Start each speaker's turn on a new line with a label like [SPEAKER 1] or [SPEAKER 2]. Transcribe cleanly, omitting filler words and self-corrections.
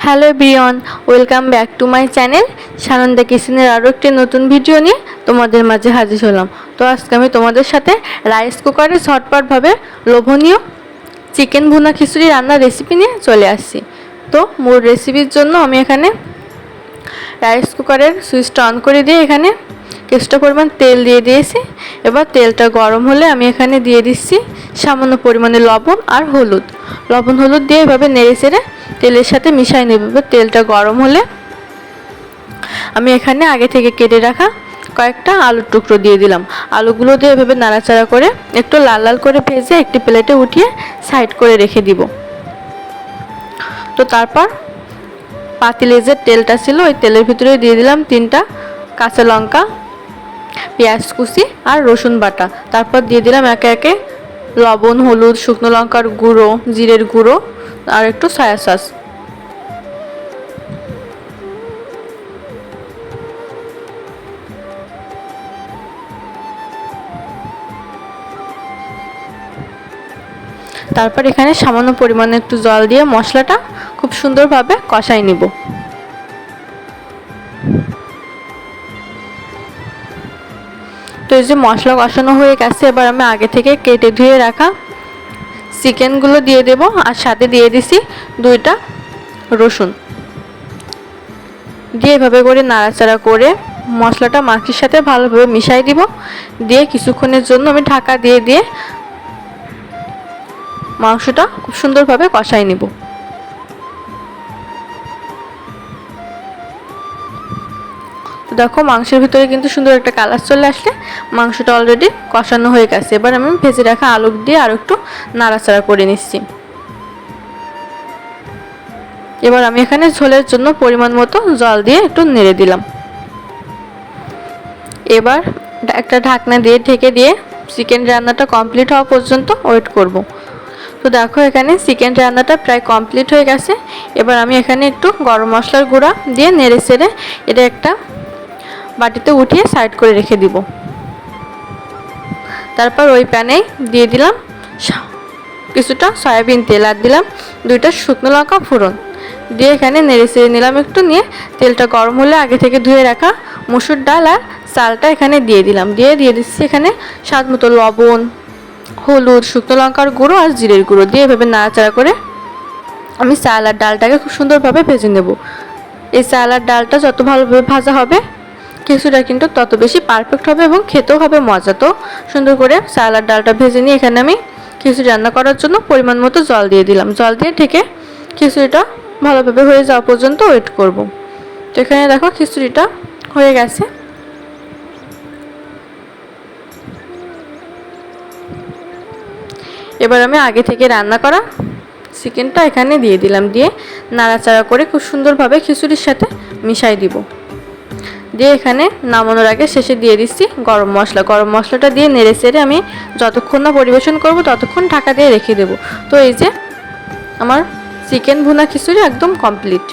[SPEAKER 1] Hello everyone, welcome back to my channel Sananda কিচেনের আরও একটি নতুন ভিডিও নিয়ে তোমাদের মাঝে হাজির হলাম। তো আজকে আমি তোমাদের সাথে রাইস কুকারে ঝটপটভাবে লোভনীয় চিকেন ভুনা খিচুড়ি রান্নার রেসিপি নিয়ে চলে আসছি। তো মূল রেসিপির জন্য আমি এখানে রাইস কুকারের সুইচটা অন করে দিয়ে এখানে কিছুটা পরিমাণ তেল দিয়ে দিয়েছি। এবার তেলটা গরম হলে আমি এখানে দিয়ে দিচ্ছি সামান্য পরিমাণে লবণ আর হলুদ। লবণ হলুদ দিয়ে এভাবে নেড়ে চেড়ে তেলের সাথে মিশাই নেব। এবার তেলটা গরম হলে আমি এখানে আগে থেকে কেটে রাখা কয়েকটা আলুর টুকরো দিয়ে দিলাম। আলুগুলো দিয়ে এভাবে নাড়াচাড়া করে একটু লাল লাল করে ভেজে একটি প্লেটে উঠিয়ে সাইড করে রেখে দিব। তো তারপর পাতিলে যে তেলটা ছিল ওই তেলের ভিতরে দিয়ে দিলাম 3টা কাঁচা লঙ্কা, পেঁয়াজ কুচি আর রসুন বাটা। তারপর দিয়ে দিলাম একে একে লবণ, হলুদ, শুকনো লঙ্কার গুঁড়ো, জিরের গুঁড়ো আর একটু সয়া সস। তারপর এখানে সামান্য পরিমাণে একটু জল দিয়ে মশলাটা খুব সুন্দরভাবে কষাই নিব। তো এই যে মশলা কষানো হয়ে গেছে, এবার আমি আগে থেকে কেটে ধুয়ে রাখা চিকেনগুলো দিয়ে দেব আর সাথে দিয়ে দিছি 2টা রসুন। দিয়ে এভাবে করে নাড়াচাড়া করে মশলাটা মাখির সাথে ভালোভাবে মিশাই দিব। দিয়ে কিছুক্ষণের জন্য আমি ঢাকা দিয়ে দিয়ে মাংসটা খুব সুন্দরভাবে কষাই নিব। দেখো মাংসের ভিতরে কিন্তু সুন্দর একটা কালার চলে আসলে মাংসটা অলরেডি কষানো হয়ে গেছে। এবার আমি ভেজে রাখা আলু দিয়ে আর একটু নাড়াচাড়া করে নিচ্ছি। এবার আমি এখানে ঝোলের জন্য পরিমাণ মতো জল দিয়ে একটু নেড়ে দিলাম। এবার একটা ঢাকনা দিয়ে ঢেকে দিয়ে চিকেন রান্নাটা কমপ্লিট হওয়া পর্যন্ত ওয়েট করব। তো দেখো এখানে চিকেন রান্নাটা প্রায় কমপ্লিট হয়ে গেছে। এবার আমি এখানে একটু গরম মশলার গুঁড়া দিয়ে নেড়ে চেড়ে এটা একটা বাটিতে উঠিয়ে সাইড করে রেখে দিব। তারপর ওই প্যানেই দিয়ে দিলাম কিছুটা সয়াবিন তেল আর দিলাম 2টা শুকনো লঙ্কা ফোড়ন দিয়ে এখানে নেড়ে চেড়ে নিলাম একটু। নিয়ে তেলটা গরম হলে আগে থেকে ধুয়ে রাখা মসুর ডাল আর চালটা এখানে দিয়ে দিলাম। দিয়ে দিচ্ছি এখানে স্বাদ মতো লবণ, হলুদ, শুকনো লঙ্কার গুঁড়ো আর জিরের গুঁড়ো দিয়ে এভাবে নাড়াচাড়া করে আমি চাল আর ডালটাকে খুব সুন্দরভাবে ভেজে নেব। এই চাল আর ডালটা যত ভালোভাবে ভাজা হবে খিচুড়িটা কিন্তু তত বেশি পারফেক্ট হবে এবং খেতেও হবে মজা। তো সুন্দর করে চাল আর ডালটা ভেজে নিয়ে এখানে আমি খিচুড়ি রান্না করার জন্য পরিমাণ মতো জল দিয়ে দিলাম। জল দিয়ে ঢেকে খিচুড়িটা ভালোভাবে হয়ে যাওয়া পর্যন্ত ওয়েট করব। তো এখানে দেখো খিচুড়িটা হয়ে গেছে। এবার আমি আগে থেকে রান্না করা চিকেনটা এখানে দিয়ে দিলাম। দিয়ে নাড়াচাড়া করে খুব সুন্দরভাবে খিচুড়ির সাথে মিশাই দিব। দিয়ে এখানে নামানোর আগে শেষে দিয়ে দিচ্ছি গরম মশলা। গরম মশলাটা দিয়ে নেড়ে চেড়ে আমি যতক্ষণ না পরিবেশন করব ততক্ষণ ঢাকা দিয়ে রেখে দেব। তো এই যে আমার চিকেন ভুনা খিচুড়ি একদম কমপ্লিট।